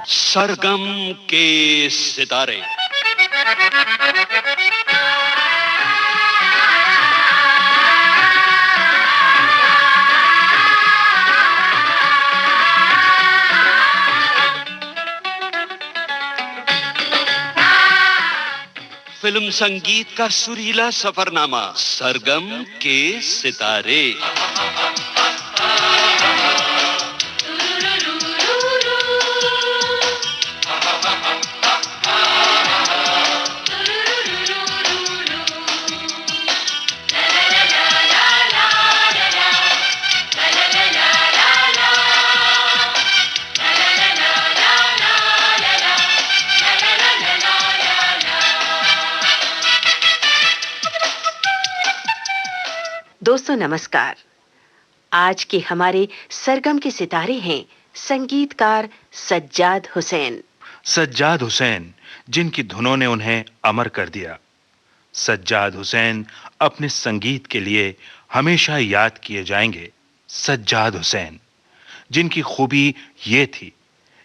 सरगम के सितारे। फिल्म संगीत का सुरीला सफरनामा, सरगम के सितारे। दोस्तों नमस्कार। आज के हमारे सरगम के सितारे हैं संगीतकार सज्जाद हुसैन। सज्जाद हुसैन, जिनकी धुनों ने उन्हें अमर कर दिया। सज्जाद हुसैन अपने संगीत के लिए हमेशा याद किए जाएंगे। सज्जाद हुसैन, जिनकी खूबी ये थी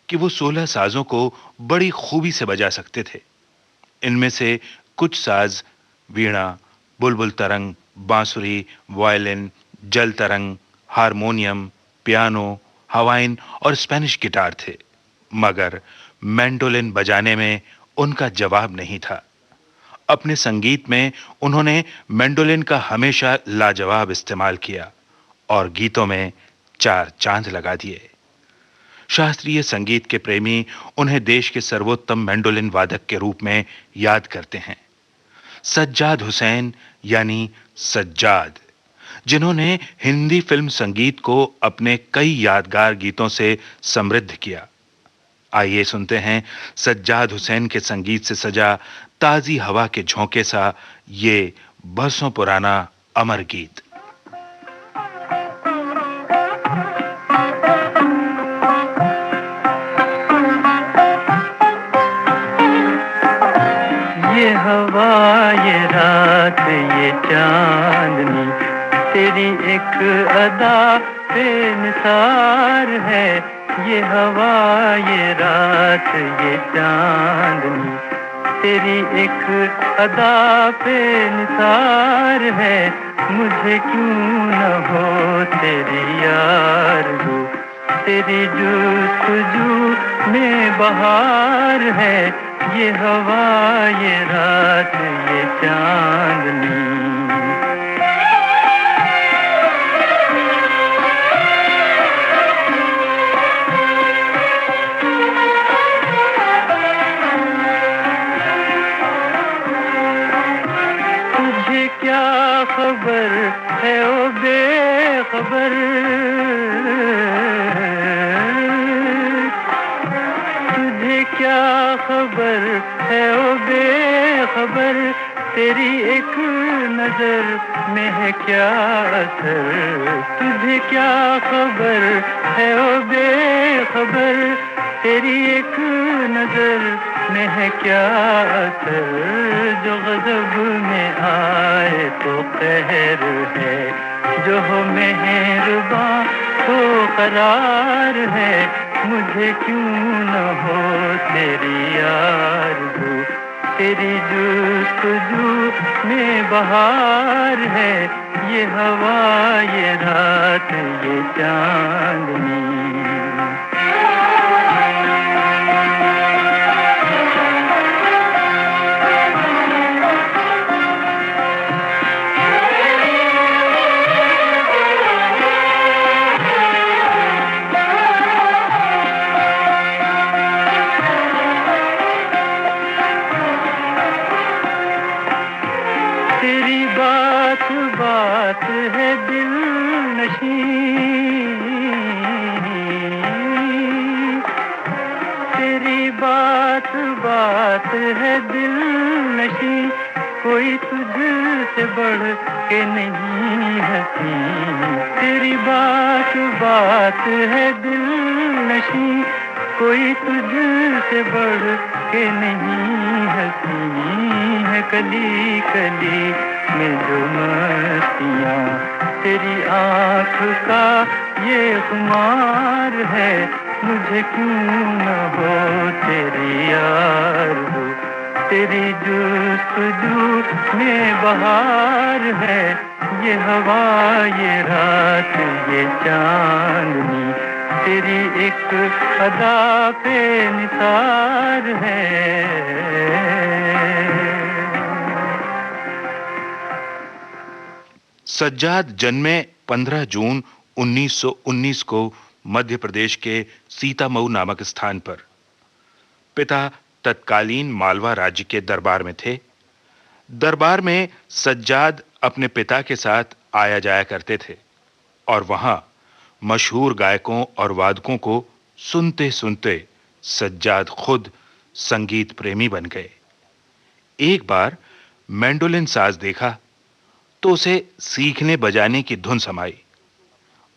कि वो 16 साजों को बड़ी खूबी से बजा सकते थे। इनमें से कुछ साज वीणा, बुलबुल तरंग, बांसुरी, वायलिन, जल तरंग, हारमोनियम, पियानो, हवाइन और स्पेनिश गिटार थे, मगर मैंडोलिन बजाने में उनका जवाब नहीं था। अपने संगीत में उन्होंने मैंडोलिन का हमेशा लाजवाब इस्तेमाल किया और गीतों में चार चांद लगा दिए। शास्त्रीय संगीत के प्रेमी उन्हें देश के सर्वोत्तम मैंडोलिन वादक के रूप में याद करते हैं। सज्जाद हुसैन यानी सज्जाद, जिन्होंने हिंदी फिल्म संगीत को अपने कई यादगार गीतों से समृद्ध किया। आइए सुनते हैं सज्जाद हुसैन के संगीत से सजा ताजी हवा के झोंके सा ये बरसों पुराना अमर गीत। ये हवा, ये रात, ये चांदनी, तेरी एक अदा बेनिसार है। ये हवा, ये रात, ये चांदनी, तेरी एक अदा बेनिसार है। मुझे क्यों न हो तेरी यार, तेरी जुस्तजू में बहार है। ये हवा, ये रात, ये चांदनी। तुझे क्या खबर है ओ बेखबर, तुझे क्या खबर है ओ बेखबर, तेरी एक नजर में है क्या असर। तुझे क्या खबर है ओ बेखबर, तेरी एक नजर में है क्या असर। जो गजब में आए तो कहर है, जो हो मेहरबां तो करार है। मुझे क्यों न हो तेरी आरज़ू, तेरी जुस्तजू में बहार है। ये हवा, ये रात, ये चांदनी। तेरी बात बात है दिल नशी, तेरी बात बात है दिल नशी। कोई तुझसे बढ़ के नहीं हंसी, तेरी बात बात है दिल नशी। कोई तुझसे बढ़ के नहीं हंसी है। कली कली में जो मस्तियाँ, तेरी आँख का ये खुमार है। मुझे क्यों न हो तेरी जुस्तजू में बहार है, ये हवा ये रात ये चांदनी तेरी एक अदा पे निसार है। सज्जाद जन्मे 15 जून 1919 को मध्य प्रदेश के सीतामऊ नामक स्थान पर। पिता तत्कालीन मालवा राज्य के दरबार में थे। दरबार में सज्जाद अपने पिता के साथ आया जाया करते थे और वहां मशहूर गायकों और वादकों को सुनते सुनते सज्जाद खुद संगीत प्रेमी बन गए। एक बार मैंडोलिन साज देखा तो उसे सीखने बजाने की धुन समाई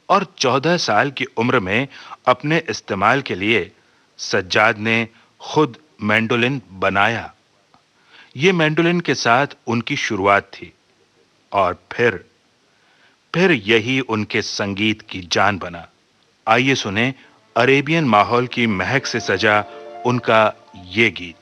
और 14 साल की उम्र में अपने इस्तेमाल के लिए सज्जाद ने खुद मैंडोलिन बनाया। यह मैंडोलिन के साथ उनकी शुरुआत थी और फिर यही उनके संगीत की जान बना। आइए सुने अरेबियन माहौल की महक से सजा उनका ये गीत।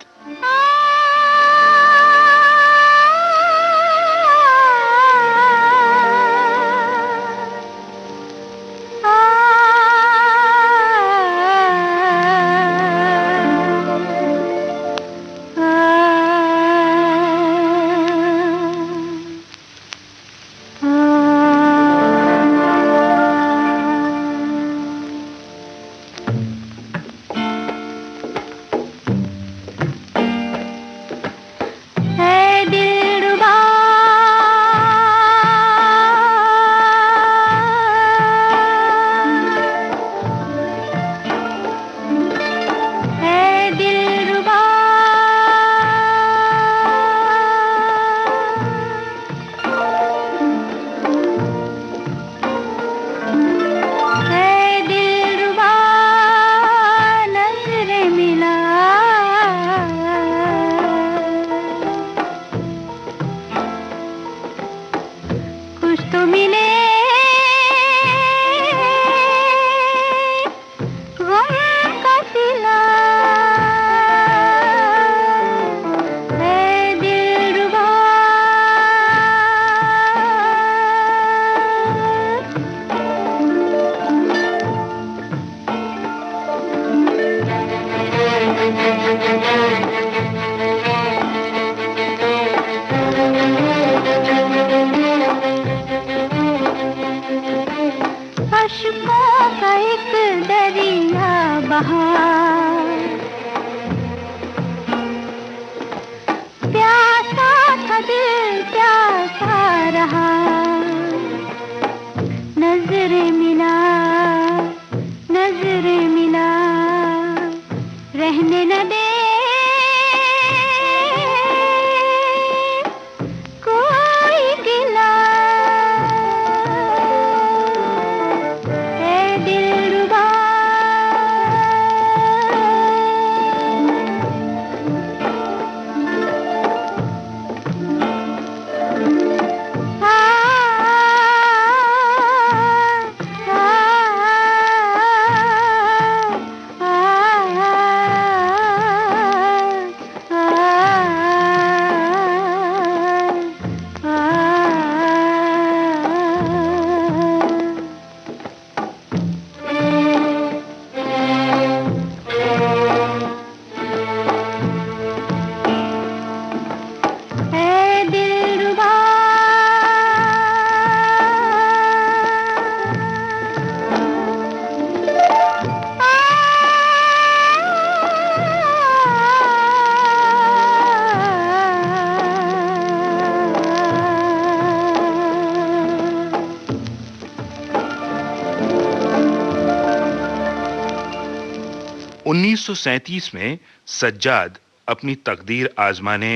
(1937) में सज्जाद अपनी तकदीर आजमाने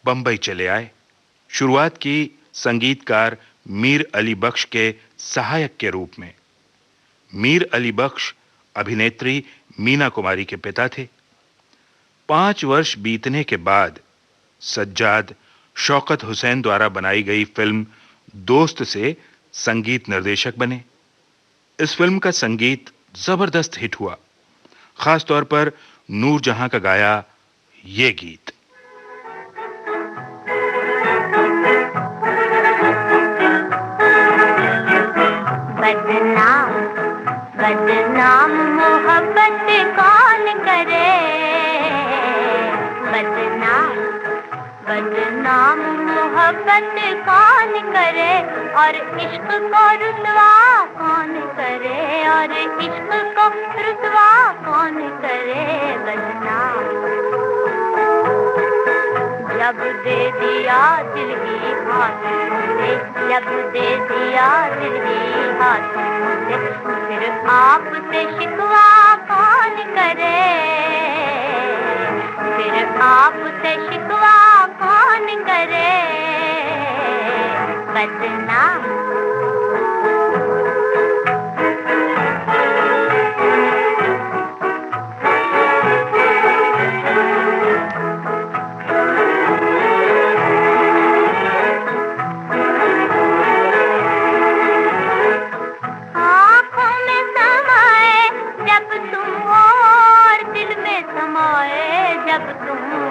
बंबई चले आए। शुरुआत की संगीतकार मीर अली बख्श के सहायक के रूप में। मीर अली बख्श अभिनेत्री मीना कुमारी के पिता थे। 5 वर्ष बीतने के बाद सज्जाद शौकत हुसैन द्वारा बनाई गई फिल्म दोस्त से संगीत निर्देशक बने। इस फिल्म का संगीत जबरदस्त हिट हुआ, खास तौर पर नूरजहां का गाया ये गीत। बदनाम मोहब्बत कौन करे, बदनाम बदनाम मोहब्बत कौन करे, और इश्क को रुसवा कौन करे, और इश्क को रुसवा कौन करे, बदनाम। जब दे दिया दिल ही हाथों से, जब दे दिया दिल ही हाथों से, फिर आपसे शिकवा कौन करे, फिर आपसे शिकवा कौन करे, बदनाम। आँखों में समाए जब तुम हो और दिल में समाए जब तुम हो,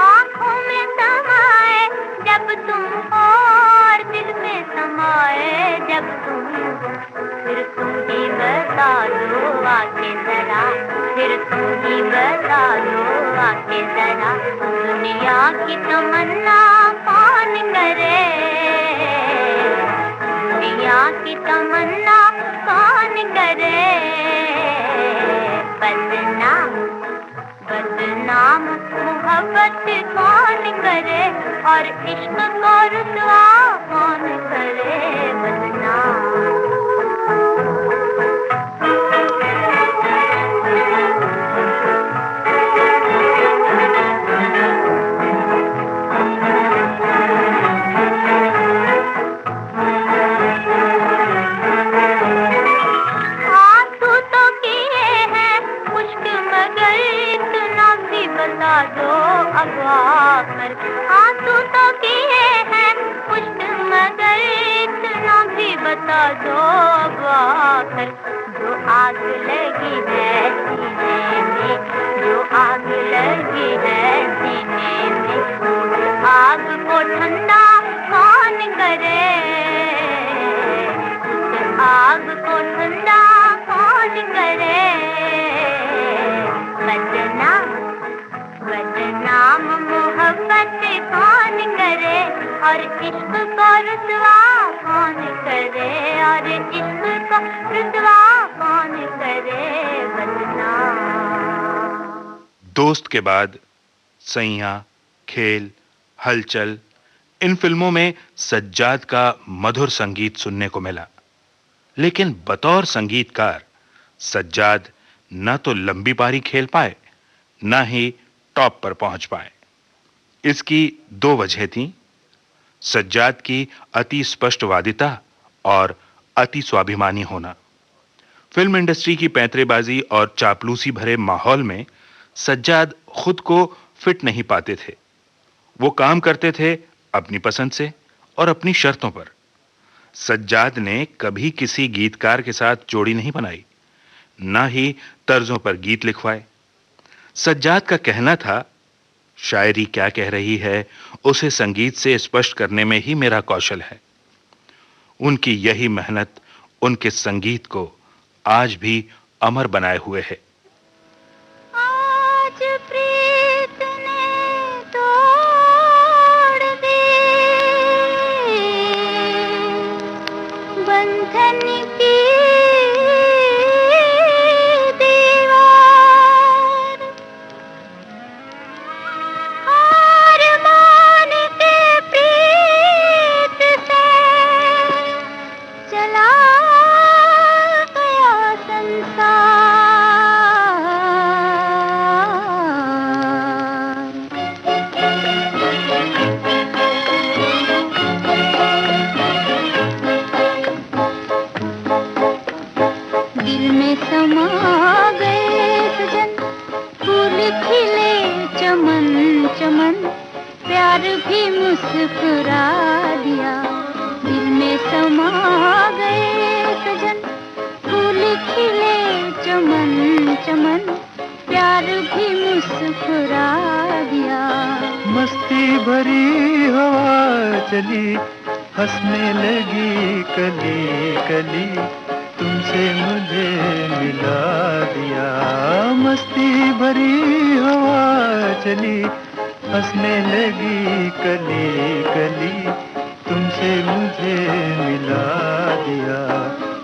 आँखों में समाए जब तुम हो और दिल में समाए जब तुम हो, फिर तुम ही बता दो आके जरा, फिर तुम ही बता दो आके जरा, दुनिया की तमन्ना कौन करे, दुनिया की तमन्ना कौन करे, बदनाम बदनाम मोहब्बत कौन करे, और इश्क को रुसवा कौन करे, बदनाम। बता दो अगवा कर, आंसू तो किए हैं पुष्ट मगर इतना भी बता दो अगवा कर, जो आग लगी है सीने में, जो आग लगी है सीने में, उस आग को ठंडा कौन करे, उस आग को ठंडा कौन करे, बदनाम बदनाम मोहब्बत कौन करे, और इश्क को रुसवा कौन करे, और इश्क को रुसवा कौन करे, बदनाम। दोस्त के बाद सैयां, खेल, हलचल, इन फिल्मों में सज्जाद का मधुर संगीत सुनने को मिला, लेकिन बतौर संगीतकार सज्जाद न तो लंबी पारी खेल पाए, न ही टॉप पर पहुंच पाए। इसकी दो वजह थीं, सज्जाद की अति स्पष्टवादिता और अति स्वाभिमानी होना। फिल्म इंडस्ट्री की पैंतरेबाजी और चापलूसी भरे माहौल में सज्जाद खुद को फिट नहीं पाते थे। वो काम करते थे अपनी पसंद से और अपनी शर्तों पर। सज्जाद ने कभी किसी गीतकार के साथ जोड़ी नहीं बनाई, ना ही तर्जों पर गीत लिखवाए। सज्जाद का कहना था, शायरी क्या कह रही है उसे संगीत से स्पष्ट करने में ही मेरा कौशल है। उनकी यही मेहनत उनके संगीत को आज भी अमर बनाए हुए है। आज प्रीत ने तोड़ दी बंधन की प्यार भी मुस्कुरा दिया, दिल में समा गए सजन, फूल खिले चमन चमन, प्यार भी मुस्कुरा दिया। मस्ती भरी हवा चली, हंसने लगी कली कली, तुमसे तुमसे मुझे मिला दिया। मस्ती भरी हवा चली, हंसने लगी कली कली, तुमसे मुझे मिला दिया।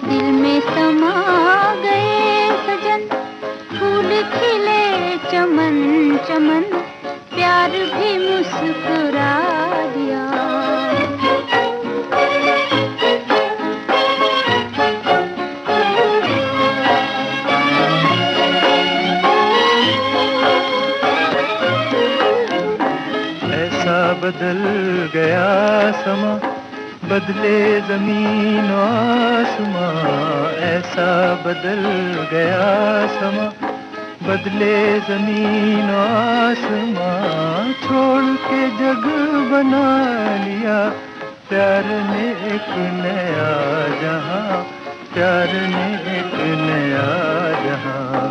दिल में समा गए सजन, फूल खिले चमन चमन, प्यार भी मुस्कुरा दिया। ऐसा बदल गया समा, बदले जमीन आसमां। ऐसा बदल गया समा, बदले जमीन आसमां। छोड़ के जग बना लिया प्यार ने एक नया जहां, प्यार ने एक नया जहां।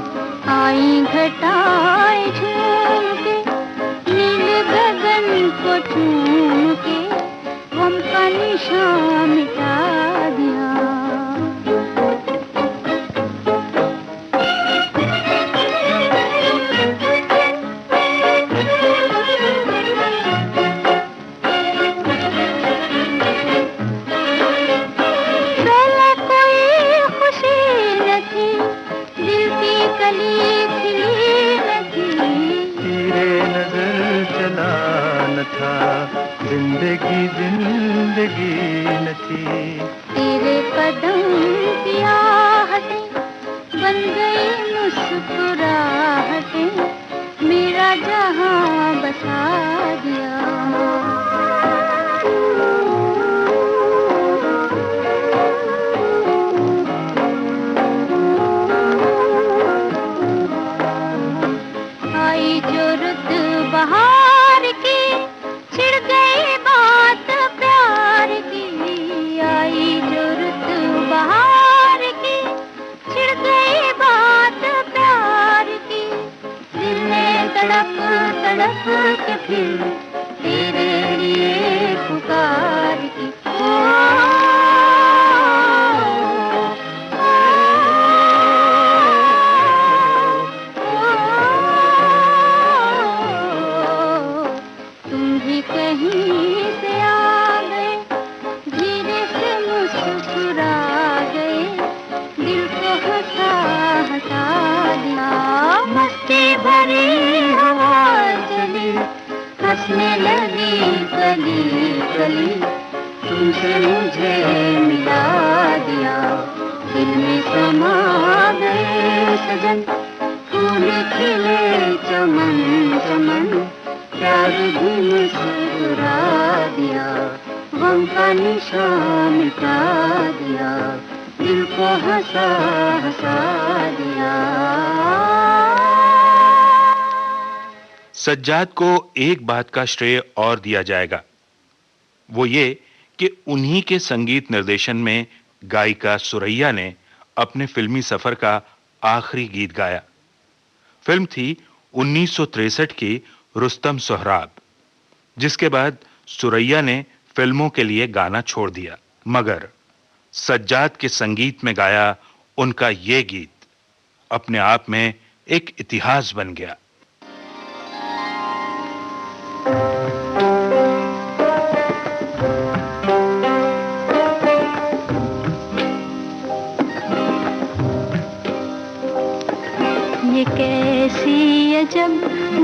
आई घटाएं झूम के, नील गगन को चूम के, गम का निशान मिटा दिया। पहले कोई खुशी न थी, दिल की कली खिली न थी। तेरे नजर चला न था, जिंदगी जिंदगी न थी। तेरे कदम की आहटें बन गई मुस्कुराहटें, मेरा जहां बसा दिया। आई जो रुत बहार की, छिड़ गई बात प्यार की। आई जो रुत बहार की, छिड़ गई बात प्यार की। दिल ने तड़प तड़प के फिर तेरे लिए पुकार की। तुम भी कहीं से आ गए, धीरे से मुस्कुरा गए, दिल को हंसा हंसा दिया। मस्ती भरी हवा चली, हंसने लगी कली कली, तुमसे मुझे मिला दिया। दिल में समा गए सजन, फूल खिले चमन चमन, प्यार भी मुस्कुरा दिया। गम का निशान मिटा दिया, दिल को हंसा हंसा दिया। सज्जाद को एक बात का श्रेय और दिया जाएगा, वो ये कि उन्हीं के संगीत निर्देशन में गायिका सुरैया ने अपने फिल्मी सफर का आखिरी गीत गाया। फिल्म थी 1963 की रुस्तम सोहराब, जिसके बाद सुरैया ने फिल्मों के लिए गाना छोड़ दिया, मगर सज्जाद के संगीत में गाया उनका ये गीत अपने आप में एक इतिहास बन गया। ये कैसी अजब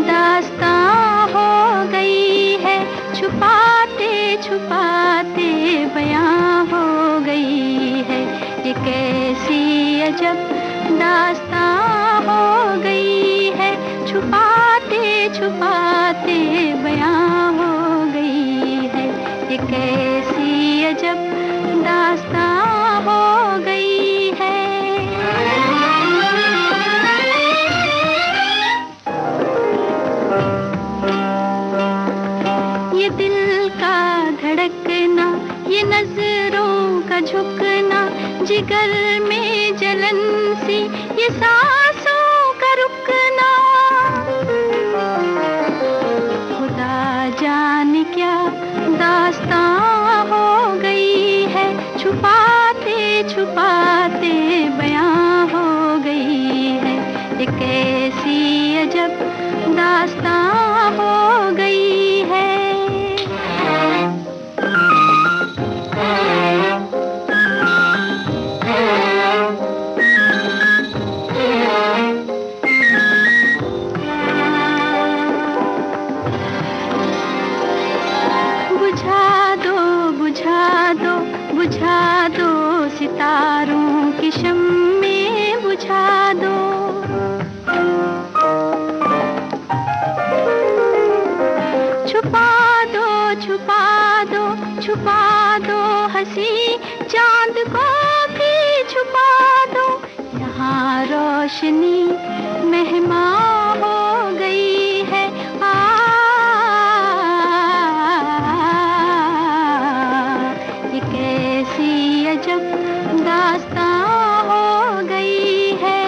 दास्तां हो गई है, छुपाते छुपाते बयां हो गई है। ये कैसी अजब दास्तां हो गई है, छुपाते छुपाते बयां हो गई है। ये कैसी अजब दास्तां हो गई है। ये दिल का धड़कना, ये नजरों का झुकना, जिगर में जलन सी, ये सांसों का रुकना। खुदा जाने क्या दास्तां हो गई है, छुपाते छुपाते प्यारों की शम्में बुझा दो। छुपा दो, छुपा दो, छुपा दो हंसी चांद को भी छुपा दो। यहाँ रोशनी मेहमान हो गई है। ये कैसी अजब दास्तां हो गई है।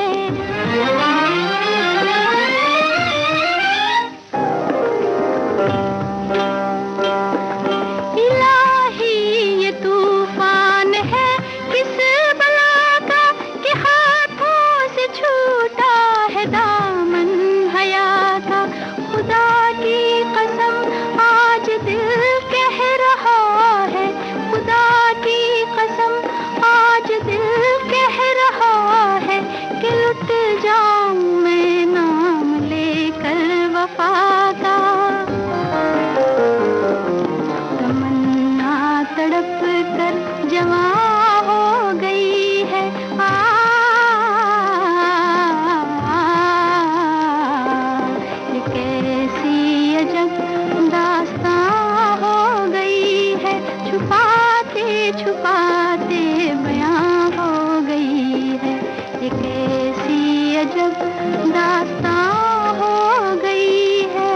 इलाही ये तूफान है किस बला का कि हाथों से छूटा है दामन हया का। खुदा की कसम आज दिल कह रहा है, खुदा की कसम आज दिल कह रहा है कि लुट जाऊं मैं नाम लेकर वफा का। तमन्ना तड़प कर जवां हो गई है। ये कैसी अजब दास्तां हो गई है। छुपाते छुपाते बयां हो गई है। ये कैसी अजब दास्तां हो गई है।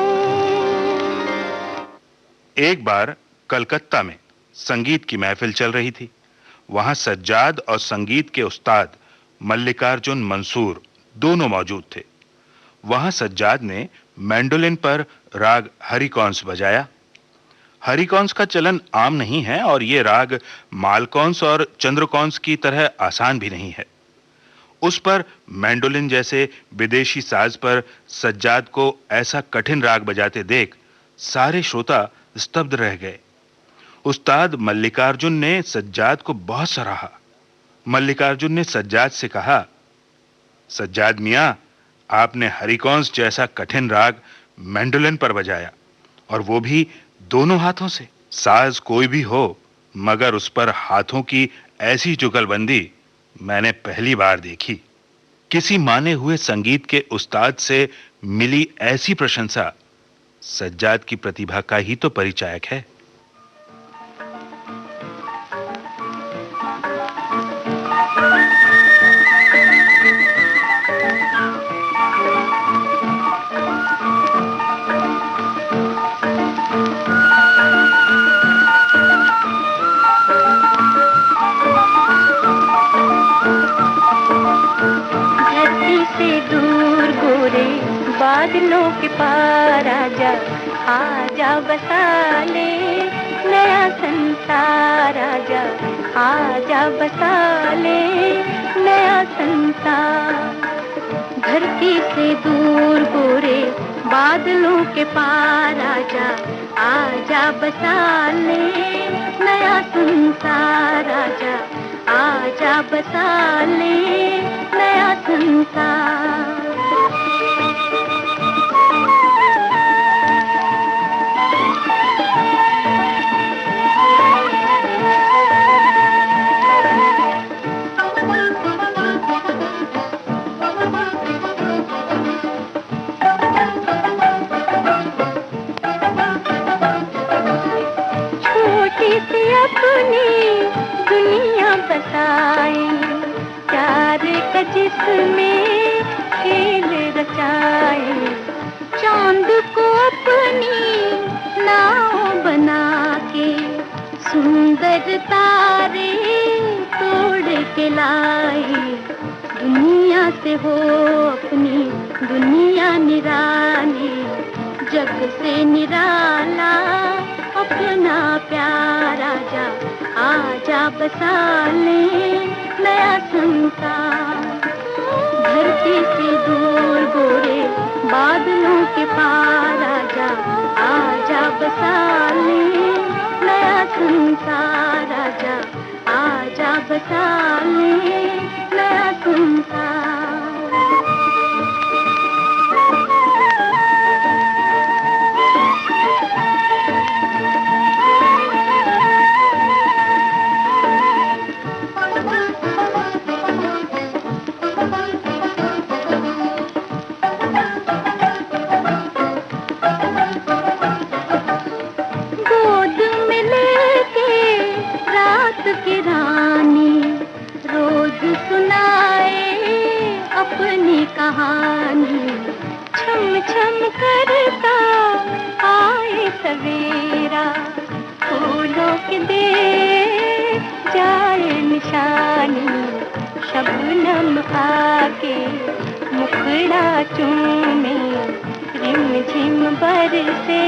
एक बार कलकत्ता में संगीत की महफिल चल रही थी। वहां सज्जाद और संगीत के उस्ताद मल्लिकार्जुन मंसूर दोनों मौजूद थे। वहां सज्जाद ने मैंडोलिन पर राग हरिकॉन्स बजाया। हरिकॉन्स का चलन आम नहीं है और ये राग मालकॉन्स और चंद्रकॉन्स की तरह आसान भी नहीं है। उस पर मैंडोलिन जैसे विदेशी साज पर सज्जाद को ऐसा कठिन राग बजाते देख सारे श्रोता स्तब्ध रह गए। उस्ताद मल्लिकार्जुन ने सज्जाद को बहुत सराहा। मल्लिकार्जुन ने सज्जाद से कहा, सज्जाद मियां, आपने हरिकॉन्स जैसा कठिन राग मैंडोलिन पर बजाया और वो भी दोनों हाथों से। साज कोई भी हो मगर उस पर हाथों की ऐसी जुगलबंदी मैंने पहली बार देखी। किसी माने हुए संगीत के उस्ताद से मिली ऐसी प्रशंसा सज्जाद की प्रतिभा का ही तो परिचायक है। बादलों के पार आजा, आजा बसा ले नया संसार। आजा, आजा बसा ले नया संसार। धरती से दूर गोरे बादलों के पार आजा, आजा बसा ले नया संसार। आजा, आजा बसा ले नया संसार। अपनी दुनिया बसाए, प्यार का जिसमें खेल रचाए। चांद को अपनी नाव बना के सुंदर तारे तोड़ के लाए। दुनिया से हो अपनी दुनिया निराली, जग से निराला अपना प्यार। आजा, आजा बसा ले नया संसार। धरती से दूर गोरे बादलों के पार आजा, आजा बसा ले नया संसार। आजा, आजा बसा ले नया संसार। करता आए सवेरा, फूलों के दे जाए निशानी, शबनम आके मुखड़ा चूमे, रिम झिम बरसे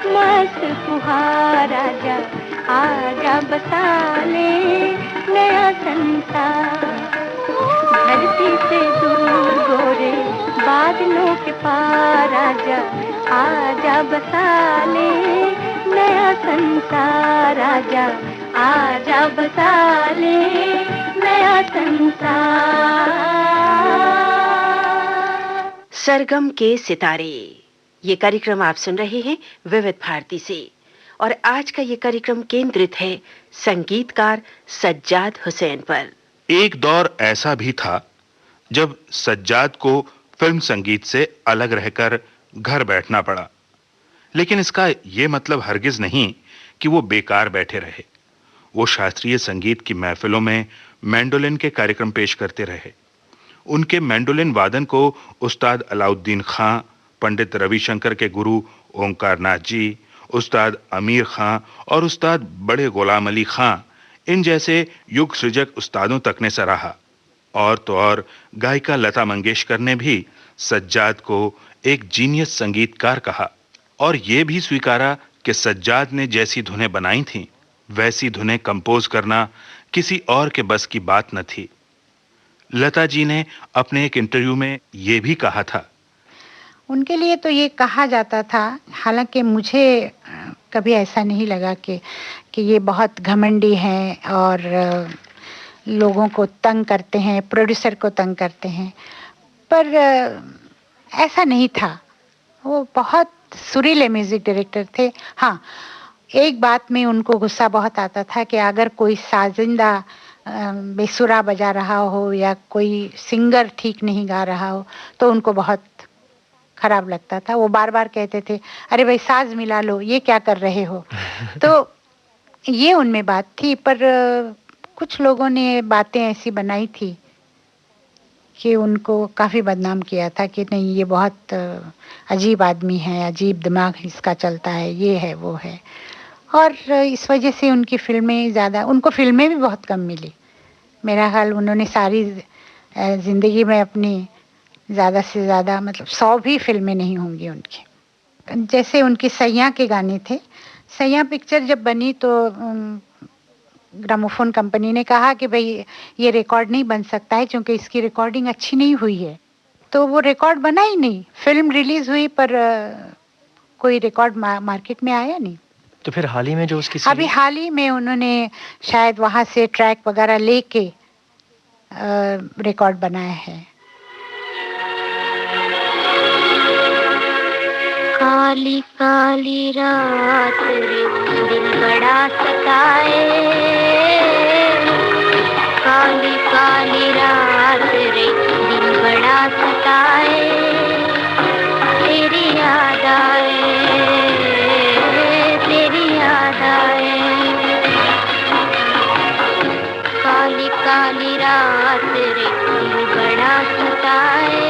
मस्त फुहारा, जा आजा बसा ले नया संसार। धरती से दूर गोरे बादलों के पार, आजा आजा बसा ले नया संसार, आजा आजा बसा ले नया संसार। सरगम के सितारे, ये कार्यक्रम आप सुन रहे हैं विविध भारती से और आज का ये कार्यक्रम केंद्रित है संगीतकार सज्जाद हुसैन पर। एक दौर ऐसा भी था जब सज्जाद को फिल्म संगीत से अलग रहकर घर बैठना पड़ा, लेकिन इसका यह मतलब हरगिज नहीं कि वो बेकार बैठे रहे। वो शास्त्रीय संगीत की महफिलों में मैंडोलिन के कार्यक्रम पेश करते रहे। उनके मैंडोलिन वादन को उस्ताद अलाउद्दीन खां, पंडित रविशंकर के गुरु ओंकार नाथ जी, उस्ताद अमीर खां और उस्ताद बड़े गुलाम अली खां, इन जैसे युग सृजक उस्तादों तक ने सराहा। और तो और गायिका लता मंगेशकर ने भी सज्जाद को एक जीनियस संगीतकार कहा और ये भी स्वीकारा कि सज्जाद ने जैसी धुनें बनाई थीं, वैसी धुनें कंपोज करना किसी और के बस की बात न थी। लता जी ने अपने एक इंटरव्यू में ये भी कहा था। उनके लिए तो ये कहा जाता था, हालांकि मुझे कभी ऐसा नहीं लगा कि ये बहुत घमंडी हैं और लोगों को तंग करते हैं, प्रोड्यूसर को तंग करते हैं, पर ऐसा नहीं था। वो बहुत सुरीले म्यूजिक डायरेक्टर थे। हाँ, एक बात में उनको गुस्सा बहुत आता था कि अगर कोई साजिंदा बेसुरा बजा रहा हो या कोई सिंगर ठीक नहीं गा रहा हो तो उनको बहुत खराब लगता था। वो बार बार कहते थे, अरे भाई साज मिला लो, ये क्या कर रहे हो। तो ये उनमें बात थी, पर कुछ लोगों ने बातें ऐसी बनाई थी कि उनको काफ़ी बदनाम किया था कि नहीं ये बहुत अजीब आदमी है, अजीब दिमाग इसका चलता है, ये है वो है। और इस वजह से उनकी फिल्में ज़्यादा, उनको फिल्में भी बहुत कम मिली। मेरा ख्याल उन्होंने सारी ज़िंदगी में अपनी ज़्यादा से ज़्यादा मतलब 100 भी फिल्में नहीं होंगी उनकी। जैसे उनकी सैयां के गाने थे। सैयां पिक्चर जब बनी तो ग्रामोफोन कंपनी ने कहा कि भाई ये रिकॉर्ड नहीं बन सकता है क्योंकि इसकी रिकॉर्डिंग अच्छी नहीं हुई है। तो वो रिकॉर्ड बना ही नहीं। फिल्म रिलीज हुई पर कोई रिकॉर्ड मार्केट में आया नहीं। तो फिर हाल ही में जो उसकी अभी हाल ही में उन्होंने शायद वहाँ से ट्रैक वगैरह लेके रिकॉर्ड बनाया है। काली काली रात रे दिल बड़ा सताए, काली काली रात रे दिल बड़ा सताए, तेरी याद आए, तेरी याद आए। काली काली रात रे दिल बड़ा सताए,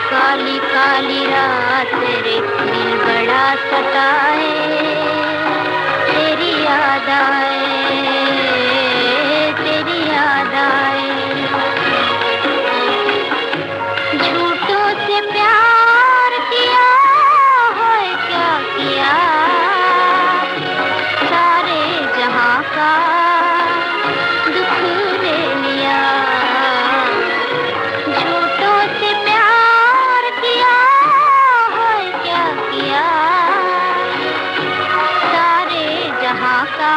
काली काली रात रे दिल बड़ा सताए, तेरी याद आए, तेरी याद आए। झूठों से प्यार किया है क्या किया, सारे जहां का दुख ले लिया। झूठों से प्यार किया है क्या किया, सारे जहां का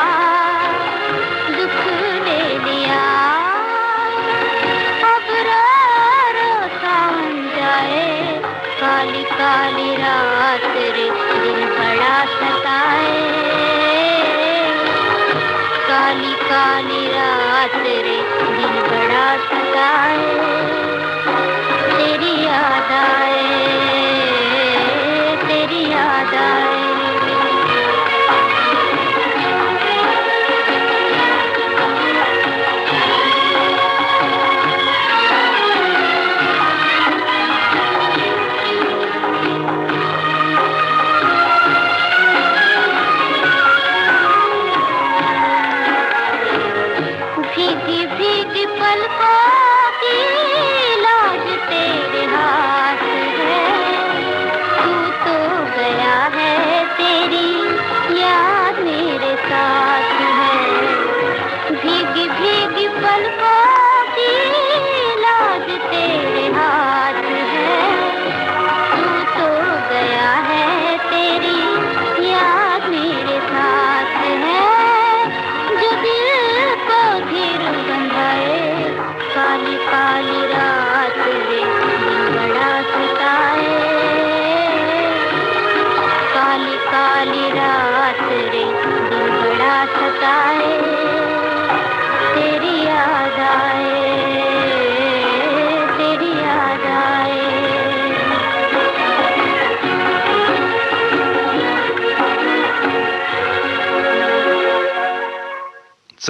दुख ले लिया। अब रो रो सावन जाए, काली काली रात रे दिल बड़ा सताए, काली काली रात रे दिल बड़ा सताए, तेरी याद आए, तेरी याद आए।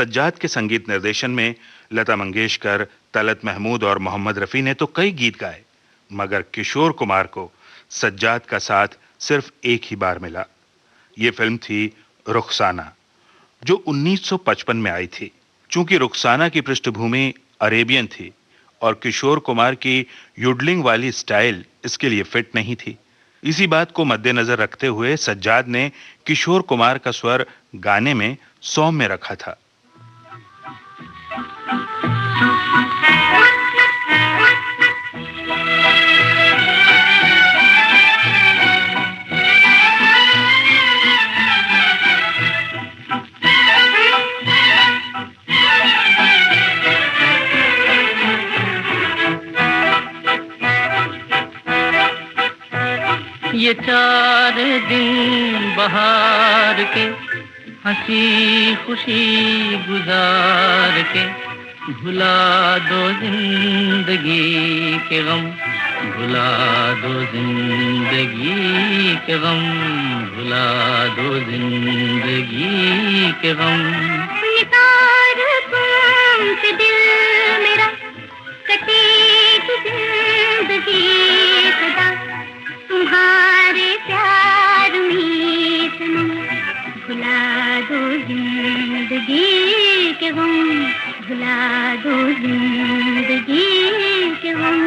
सज्जाद के संगीत निर्देशन में लता मंगेशकर, तलत महमूद और मोहम्मद रफी ने तो कई गीत गाए, मगर किशोर कुमार को सज्जाद का साथ सिर्फ एक ही बार मिला। यह फिल्म थी रुखसाना, जो 1955 में आई थी। चूंकि रुखसाना की पृष्ठभूमि अरेबियन थी और किशोर कुमार की युडलिंग वाली स्टाइल इसके लिए फिट नहीं थी, इसी बात को मद्देनजर रखते हुए सज्जाद ने किशोर कुमार का स्वर गाने में सौम्य रखा था। ये 4 दिन बहार के हंसी खुशी गुजार के, भुला दो जिंदगी के गम, भुला दो जिंदगी के गम, भुला दो जिंदगी के गम। निसार तुमसे दिल मेरा, कटेगी जिंदगी सदा, तुम्हारे प्यार में सनम, भुला दो जिंदगी के गम, भुला दो जिंदगी के गम।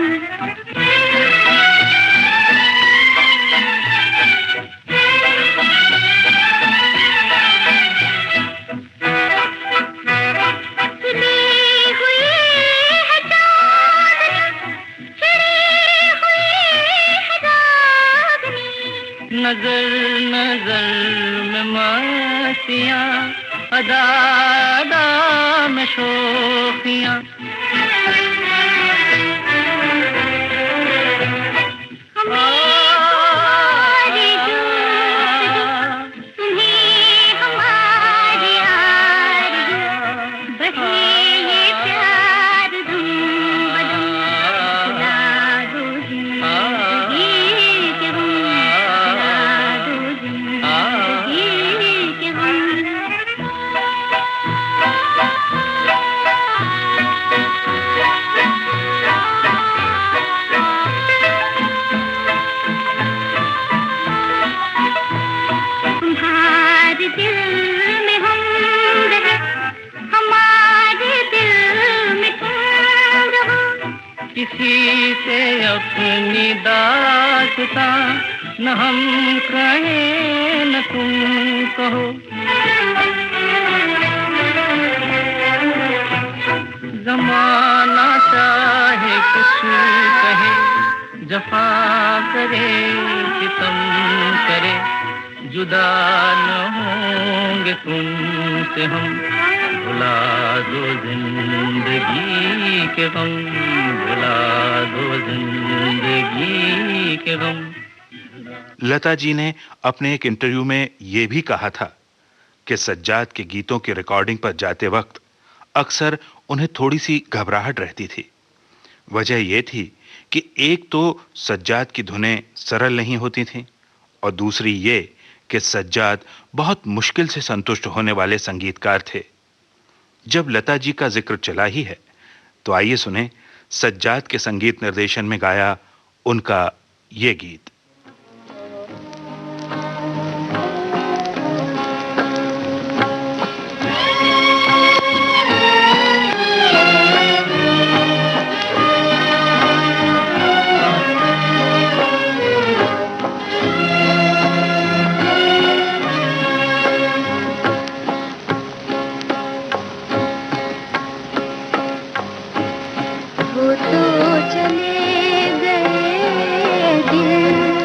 नजर नजर में मस्तियाँ, अदा अदा में शोखियाँ, किसी से अपनी दास्तां न हम कहें न तुम कहो, जमाना चाहे कुछ कहे, जफा करे सितम करे, जुदा न होंगे तुमसे हम, भुला दो जिंदगी के गम, भुला दो जिंदगी के गम। लता जी ने अपने एक इंटरव्यू में यह भी कहा था कि सज्जाद के गीतों की रिकॉर्डिंग पर जाते वक्त अक्सर उन्हें थोड़ी सी घबराहट रहती थी। वजह यह थी कि एक तो सज्जाद की धुनें सरल नहीं होती थीं और दूसरी ये कि सज्जाद बहुत मुश्किल से संतुष्ट होने वाले संगीतकार थे। जब लता जी का जिक्र चला ही है तो आइए सुने सज्जाद के संगीत निर्देशन में गाया उनका ये गीत। वो तो चले गए दिल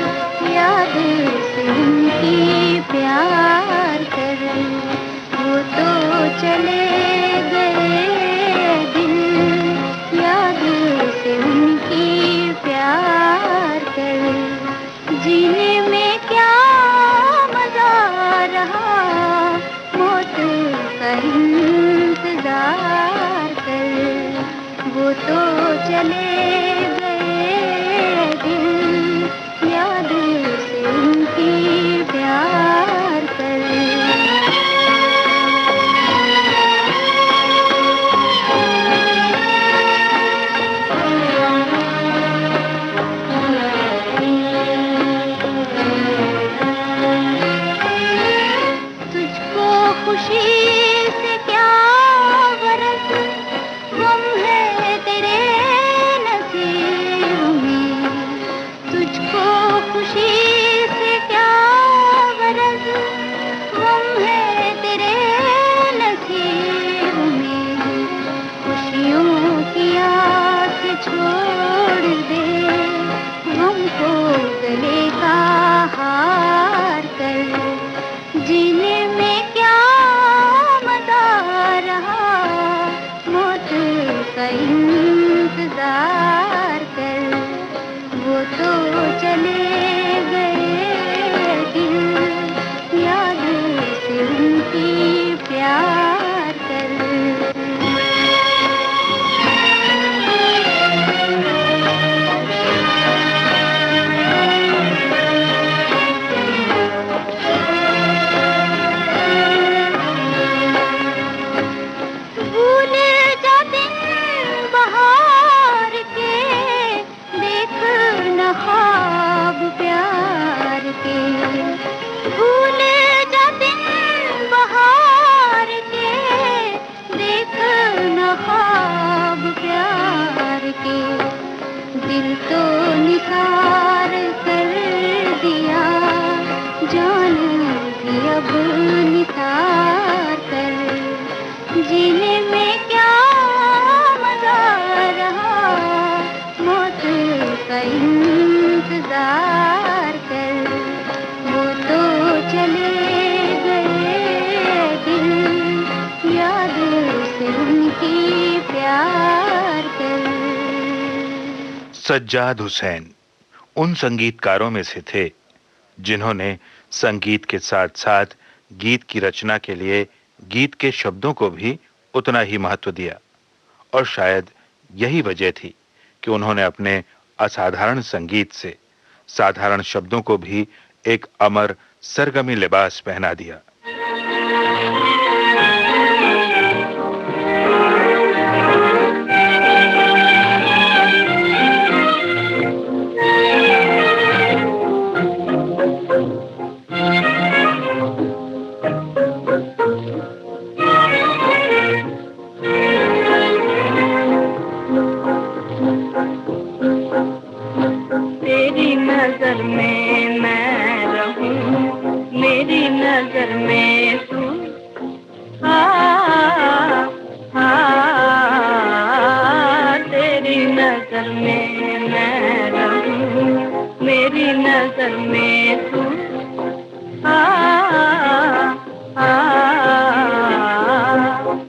सज्जाद हुसैन उन संगीतकारों में से थे जिन्होंने संगीत के साथ-साथ गीत की रचना के लिए गीत के शब्दों को भी उतना ही महत्व दिया और शायद यही वजह थी कि उन्होंने अपने असाधारण संगीत से साधारण शब्दों को भी एक अमर सरगमी लिबास पहना दिया। तेरी नजर में मैं रहूं, मेरी नजर में तू, तेरी नजर में मैं रहूं, मेरी नजर में तू,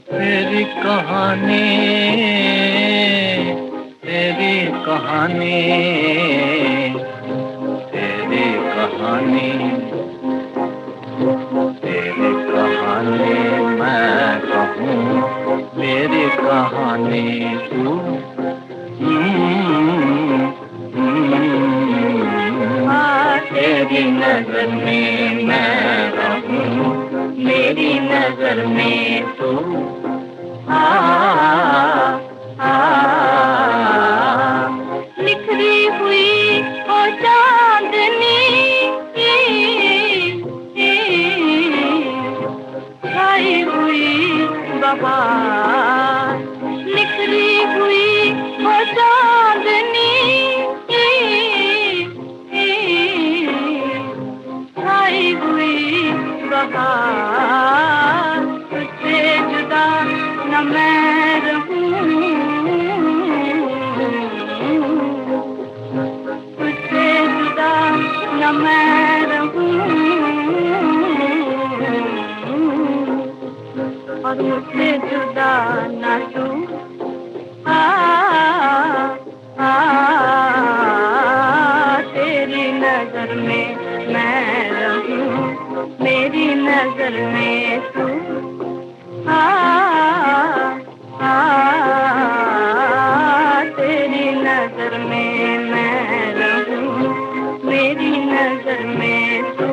तेरी कहानी, तेरी कहानी, तेरी कहानी, तेरी कहानी मैं कहूँ, मेरी कहानी तू। तेरी नजर में मैं रहूं, मेरी नजर में तू, निखरी हुई ओ चांदनी, छाई हुई बहार, निखरी हुई ओ चांदनी, छाई हुई बहार, तुझसे जुदा न मैं रहूं, तुझसे जुदा न मैं रहूं, और मुझसे जुदा न तू, तेरी नजर में मैं रहूं, मेरी नजर में तू, तेरी नजर में मैं रहूं, मेरी नजर में तू,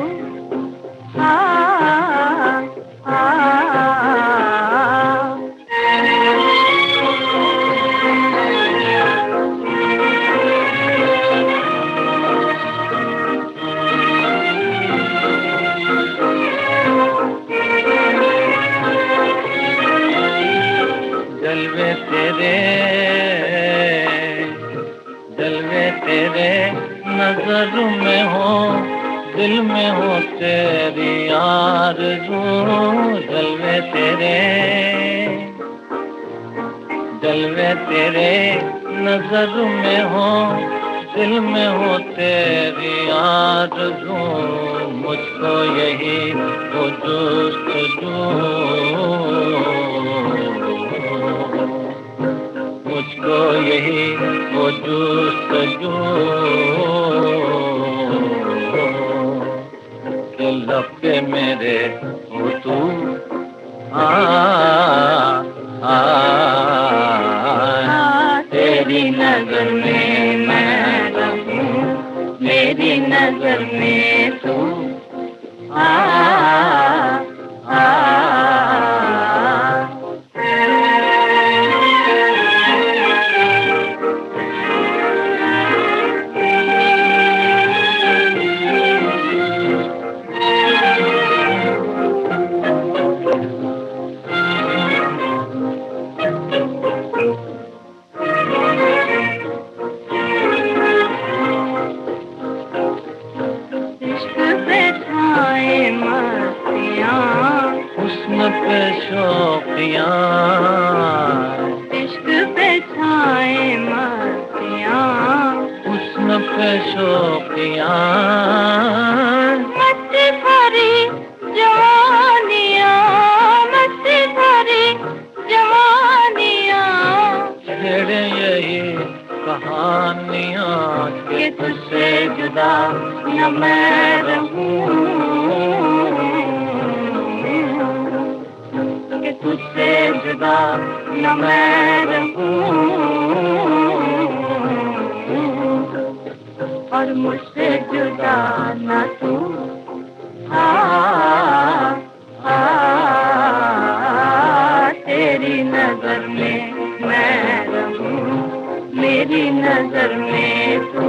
जलवे तेरे, जलवे तेरे नजर में हो, दिल में हो तेरी आरज़ू, जलवे तेरे, जलवे तेरे नजर में हो, दिल में हो तेरी आरज़ू, मुझको यही वो जुस्तजू, मुझको यही वो जुस्तजू, के लब पे मेरे हो तू, तेरी नजर में मैं रहूं, मेरी नजर में तू, हुस्न पे शौकियाँ, इश्क पे छाए मस्तियाँ, हुस्न पे शौकियाँ, मस्ती भरी जवानियाँ, मस्ती भरी जवानियाँ, छेड़े यही कहानियाँ, तुझसे जुदा न मैं रहूं, कि तुझसे जुदा न मैं रहूं, और मुझसे जुदा न तू। तेरी नजर में मैं रहूं, मेरी नजर में तू।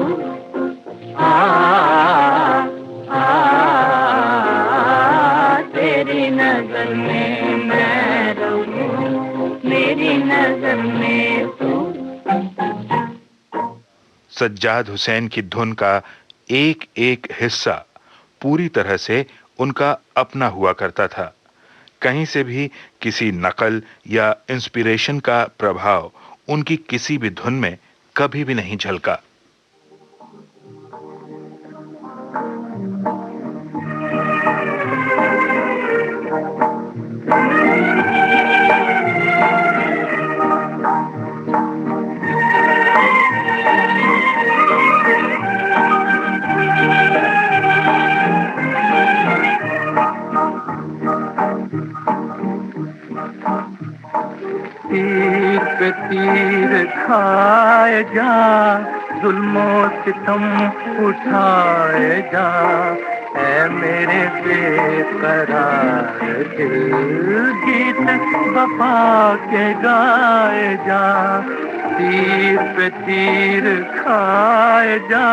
तेरी नजर में मैं रहूं, मेरी नजर में तू। सज्जाद हुसैन की धुन का एक एक हिस्सा पूरी तरह से उनका अपना हुआ करता था। कहीं से भी किसी नकल या इंस्पिरेशन का प्रभाव उनकी किसी भी धुन में कभी भी नहीं झलका। तीर पे तीर खाए जा, जुल्मों सितम उठाए जा, ऐ मेरे बेकरार दिल, गीत वफा के गाए जा। तीर पे तीर खाए जा,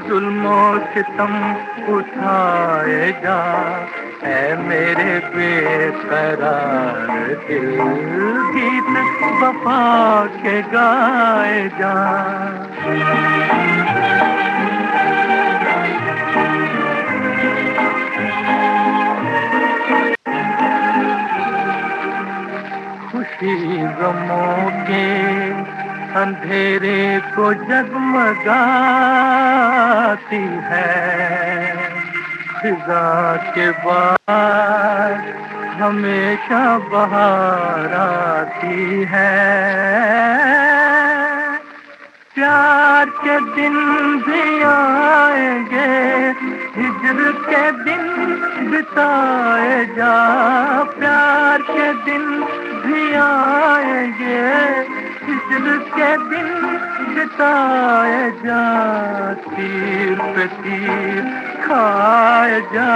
जुल्मों सितम उठाए जा, ऐ मेरे बेकरार दिल, गीत वफा के गाए जा। खुशी गमों के अंधेरे को जगमगाती है, फिजा के बाद हमेशा बहार आती है। प्यार के दिन भी आएंगे, हिज्र के दिन बिताए जा, प्यार के दिन भी आएंगे, हिज्र के दिन बिताए जा। तीर पे तीर खाए जा,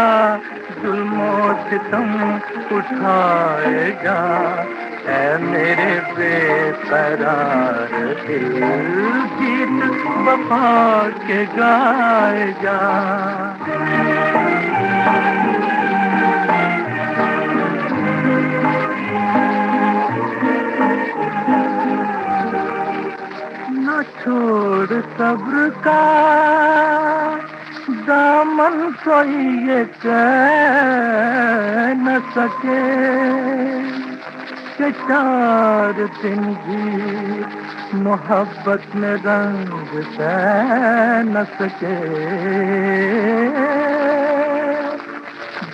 जुल्मों सितम उठाए जा, ऐ मेरे बेकरार दिल, गीत वफा के गाए जा। न छोड़ सब्र का दामन कोई ये कह न सके, कि 4 दिन भी मोहब्बत में रंग सह न सके।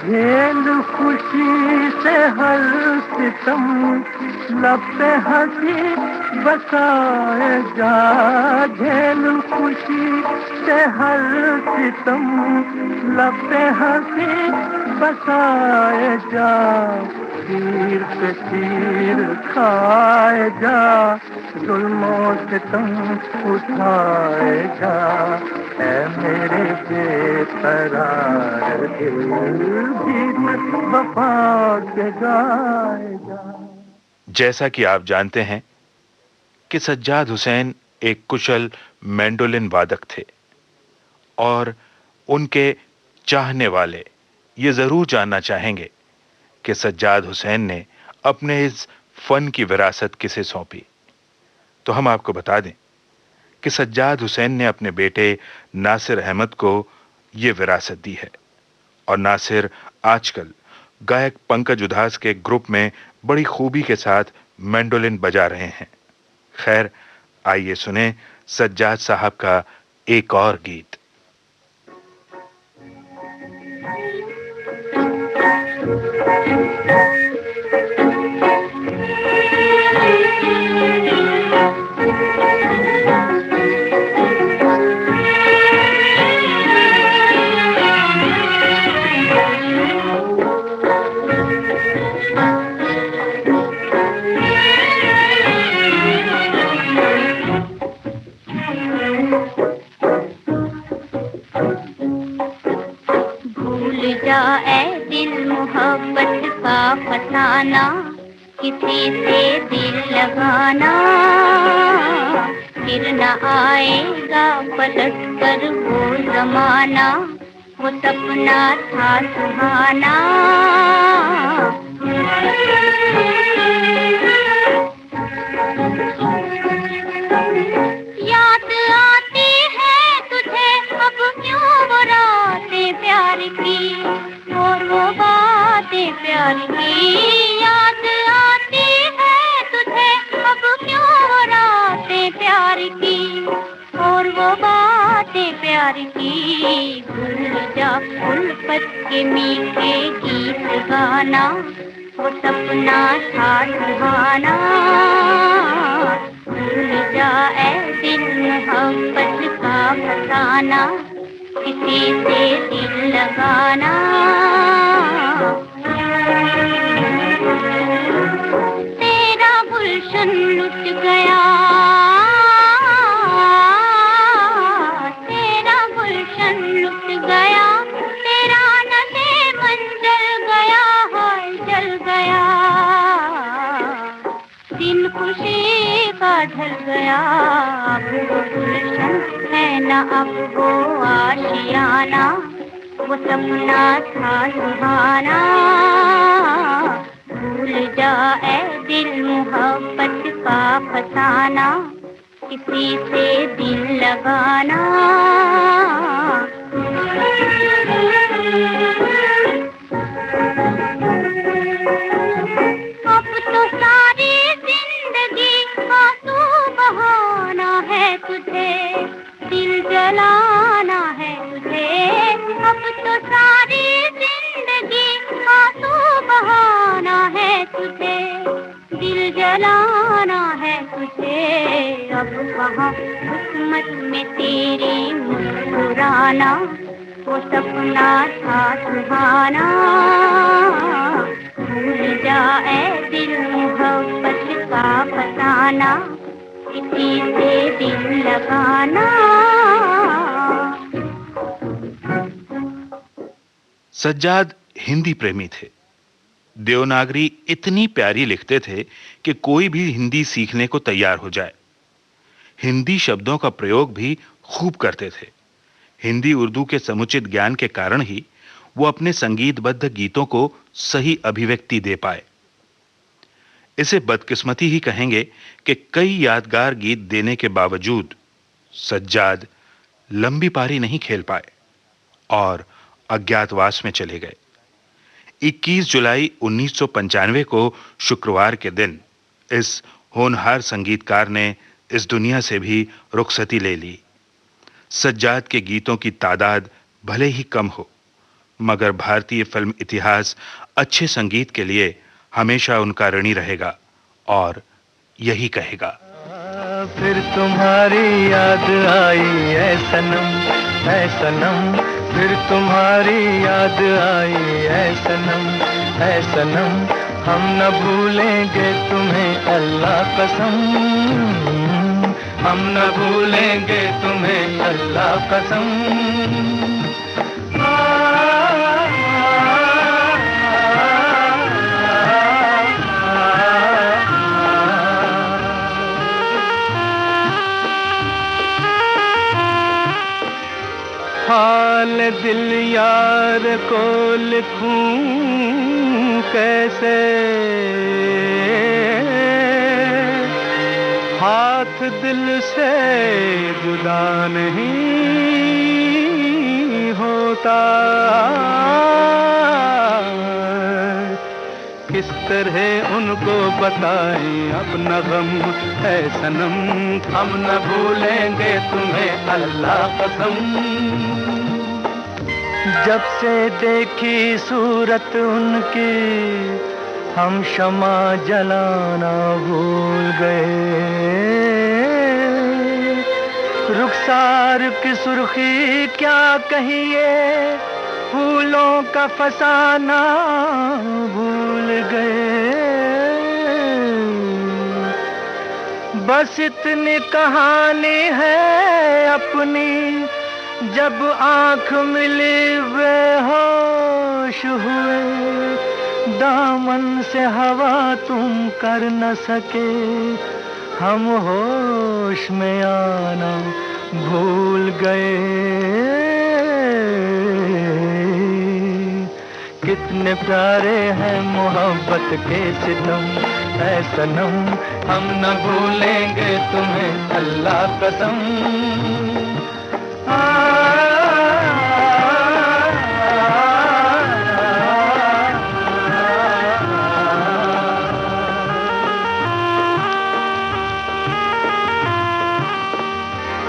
झेल खुशी से हर सितम, लब पे हंसी बसाए जा, झेल खुशी से हर सितम, लब पे हंसी बसाए जा। तीर पे तीर खाए जा, जुल्मों सितम उठाए जा, ऐ मेरे बेकरार दिल, गीत वफा के गाए जा। जैसा कि आप जानते हैं कि सज्जाद हुसैन एक कुशल मैंडोलिन वादक थे और उनके चाहने वाले ये जरूर जानना चाहेंगे कि सज्जाद हुसैन ने अपने इस फन की विरासत किसे सौंपी। तो हम आपको बता दें कि सज्जाद हुसैन ने अपने बेटे नासिर अहमद को ये विरासत दी है और नासिर आजकल गायक पंकज उधास के ग्रुप में बड़ी खूबी के साथ मैंडोलिन बजा रहे हैं। खैर, आइए सुने सज्जाद साहब का एक और गीत। जा ऐ दिल मोहब्बत का फसाना, किसी से दिल लगाना, फिर न आएगा पलट कर वो जमाना, वो सपना था सुहाना। याद आती है तुझे अब क्यों वो रातें प्यार की और वो बातें प्यार की। याद आती है तुझे अब क्यों वो रातें प्यार की और वो बातें प्यार की। भूल जा उल्फत के मीठे गीत गाना, वो सपना था सुहाना। भूल जा ऐ दिल मोहब्बत का फसाना, किसी से दिल लगाना। तेरा गुलशन लुट गया, तेरा गुलशन लुट गया, तेरा नशे मन जल गया, हाय जल गया। दिन खुशी का ढल गया, अब वो गुलशन है न अब वो आशियाना, वो सपना था सुहाना। भूल जा ऐ दिल मोहब्बत का फसाना, किसी से दिल लगाना। अब तो सारी जिंदगी आंसू बहाना है तुझे, दिल जलाना है तुझे। अब तो सारी जिंदगी आंसू बहाना है तुझे, दिल जलाना है तुझे। अब वहाँ किस्मत में तेरी मुस्कुराना, वो सपना था सुहाना। भूल जा ऐ दिल मोहब्बत का फसाना, किसी से दिल लगाना। सज्जाद हिंदी प्रेमी थे। देवनागरी इतनी प्यारी लिखते थे कि कोई भी हिंदी सीखने को तैयार हो जाए। हिंदी शब्दों का प्रयोग भी खूब करते थे। हिंदी उर्दू के समुचित ज्ञान के कारण ही वो अपने संगीतबद्ध गीतों को सही अभिव्यक्ति दे पाए। इसे बदकिस्मती ही कहेंगे कि कई यादगार गीत देने के बावजूद सज्जाद लंबी पारी नहीं खेल पाए और अज्ञातवास में चले गए। 21 जुलाई 1995 को शुक्रवार के दिन इस होनहार संगीतकार ने इस दुनिया से भी रुखसती ले ली। सज्जाद के गीतों की तादाद भले ही कम हो, मगर भारतीय फिल्म इतिहास अच्छे संगीत के लिए हमेशा उनका ऋणी रहेगा और यही कहेगा। फिर तुम्हारी याद आई ऐ सनम, ऐ सनम, फिर तुम्हारी याद आई ऐ सनम, ऐ सनम, हम न भूलेंगे तुम्हें अल्लाह कसम, हम न भूलेंगे तुम्हें अल्लाह कसम। हाल दिल यार को लिखूं कैसे, हाथ दिल से जुदा नहीं होता, किस तरह उनको बताएं अपना गम है सनम, हम न भूलेंगे तुम्हें अल्लाह कसम। जब से देखी सूरत उनकी हम शमा जलाना भूल गए, रुखसार की सुर्खी क्या कहिए, फूलों का फसाना भूल गए। बस इतनी कहानी है अपनी, जब आंख मिली बेहोश खामोश हुए, दामन से हवा तुम कर न सके, हम होश में आना भूल गए। कितने प्यारे हैं मोहब्बत के सितम, ऐ सनम हम न भूलेंगे तुम्हें अल्लाह कसम।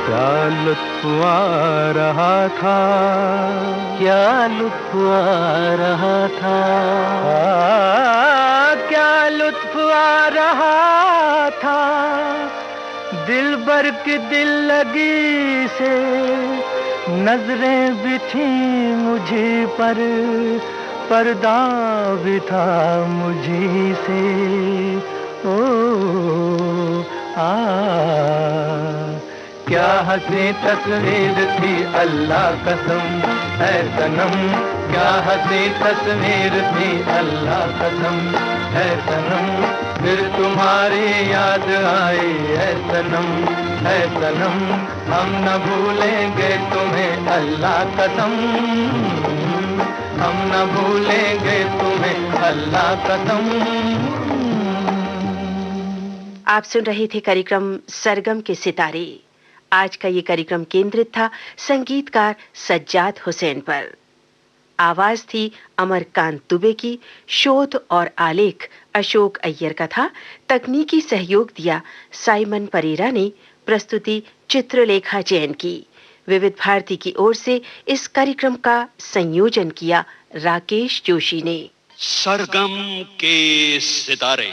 क्या लुत्फ आ रहा था, क्या लुत्फ आ रहा था, क्या लुत्फ आ रहा था, दिल भर की दिल लगी से नजरें भी थी मुझे पर, पर्दा भी था मुझी से। ओ क्या हंसी तस्वीर थी अल्लाह कसम, है सनम क्या हंसी तस्वीर थी अल्लाह कसम, है सनम फिर तुम्हारी याद आई, है सनम, है सनम हम न भूलेंगे तुम्हें अल्लाह कसम, हम न भूलेंगे तुम्हें अल्लाह कसम। आप सुन रहे थे कार्यक्रम सरगम के सितारे। आज का ये कार्यक्रम केंद्रित था संगीतकार सज्जाद हुसैन पर। आवाज थी अमरकांत दुबे की, शोध और आलेख अशोक अय्यर का था, तकनीकी सहयोग दिया साइमन परेरा ने, प्रस्तुति चित्रलेखा जैन की। विविध भारती की ओर से इस कार्यक्रम का संयोजन किया राकेश जोशी ने। सरगम के सितारे।